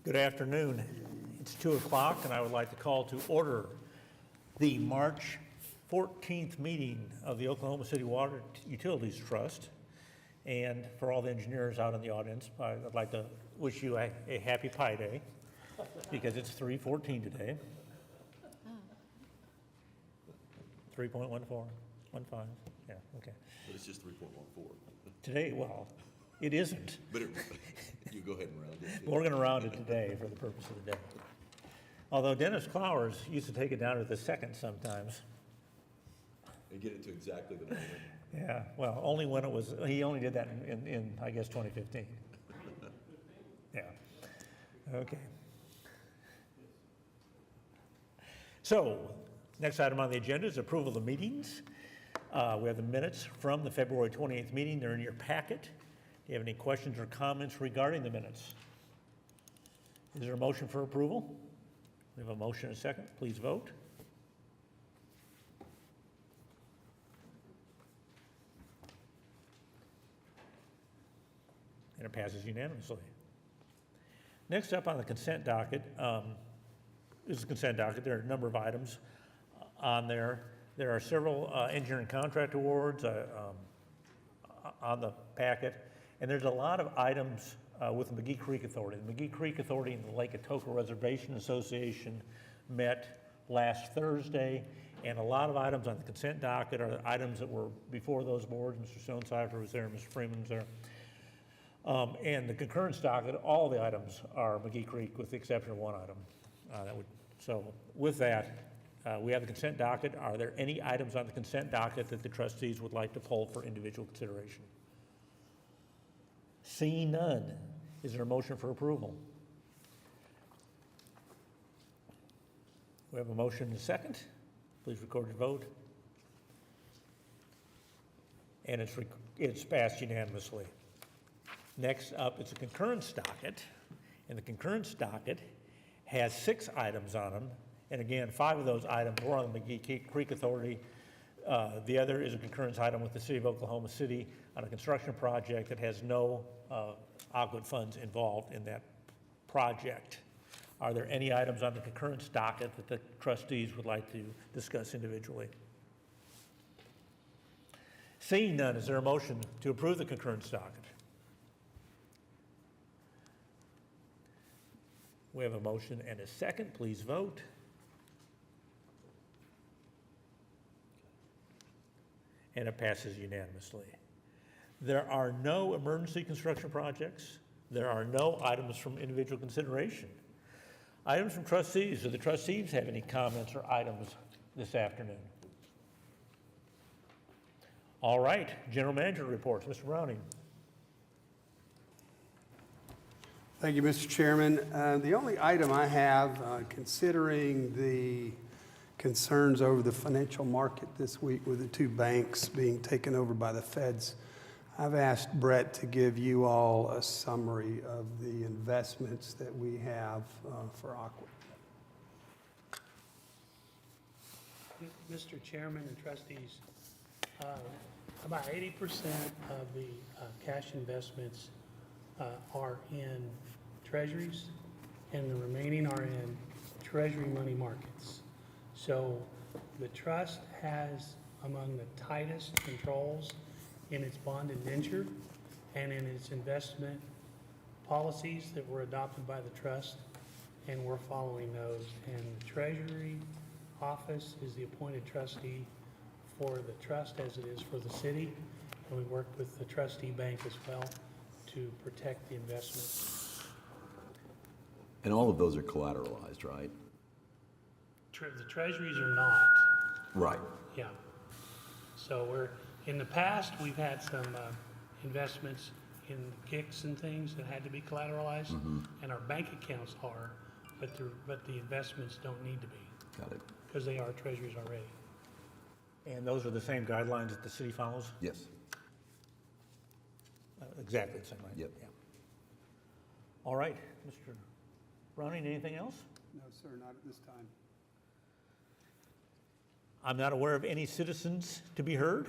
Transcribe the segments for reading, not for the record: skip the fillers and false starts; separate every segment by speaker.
Speaker 1: Good afternoon. It's 2 o'clock, and I would like to call to order the March 14th meeting of the Oklahoma City Water Utilities Trust. And for all the engineers out in the audience, I'd like to wish you a happy Pi Day, because it's 3/14 today. 3.1415, yeah, okay.
Speaker 2: But it's just 3.14.
Speaker 1: Today, well, it isn't.
Speaker 2: But you go ahead and round it.
Speaker 1: We're going to round it today for the purpose of the day. Although Dennis Clowers used to take it down to the second sometimes.
Speaker 2: And get it to exactly the moment.
Speaker 1: Yeah, well, only when it was, he only did that in I guess, 2015. Yeah, okay. So, next item on the agenda is approval of the meetings. We have the minutes from the February 28th meeting. They're in your packet. Do you have any questions or comments regarding the minutes? Is there a motion for approval? We have a motion and a second. Please vote. And it passes unanimously. Next up on the consent docket is the consent docket. There are a number of items on there. There are several engineering contract awards on the packet, and there's a lot of items with the McGee Creek Authority. The McGee Creek Authority and the Lake Atoka Reservation Association met last Thursday, and a lot of items on the consent docket are items that were before those boards. Mr. Stonecipher was there, Mr. Freeman was there. And the concurrence docket, all the items are McGee Creek with the exception of one item. So with that, we have the consent docket. Are there any items on the consent docket that the trustees would like to pull for individual consideration? Seeing none, is there a motion for approval? We have a motion and a second. Please record your vote. And it's passed unanimously. Next up is a concurrence docket, and the concurrence docket has 6 items on them. And again, 5 of those items were on the McGee Creek Authority. The other is a concurrence item with the City of Oklahoma City on a construction project that has no Aquid funds involved in that project. Are there any items on the concurrence docket that the trustees would like to discuss individually? Seeing none, is there a motion to approve the concurrence docket? We have a motion and a second. Please vote. And it passes unanimously. There are no emergency construction projects. There are no items from individual consideration. Items from trustees. Do the trustees have any comments or items this afternoon? All right, General Manager reports. Mr. Browning.
Speaker 3: Thank you, Mr. Chairman. The only item I have, considering the concerns over the financial market this week with the 2 banks being taken over by the feds, I've asked Brett to give you all a summary of the investments that we have for Aquid.
Speaker 4: Mr. Chairman and trustees, about 80% of the cash investments are in treasuries, and the remaining are in treasury money markets. So the trust has among the tightest controls in its bond indenture and in its investment policies that were adopted by the trust, and we're following those. And the Treasury office is the appointed trustee for the trust as it is for the city, and we work with the trustee bank as well to protect the investments.
Speaker 2: And all of those are collateralized, right?
Speaker 4: The treasuries are not.
Speaker 2: Right.
Speaker 4: Yeah. So in the past, we've had some investments in GICs and things that had to be collateralized, and our bank accounts are, but the investments don't need to be.
Speaker 2: Got it.
Speaker 4: Because they are treasuries already.
Speaker 1: And those are the same guidelines that the city follows?
Speaker 2: Yes.
Speaker 1: Exactly the same, right?
Speaker 2: Yep.
Speaker 1: Yeah. All right, Mr. Browning, anything else?
Speaker 3: No, sir, not at this time.
Speaker 1: I'm not aware of any citizens to be heard,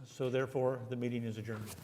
Speaker 1: so therefore the meeting is adjourned.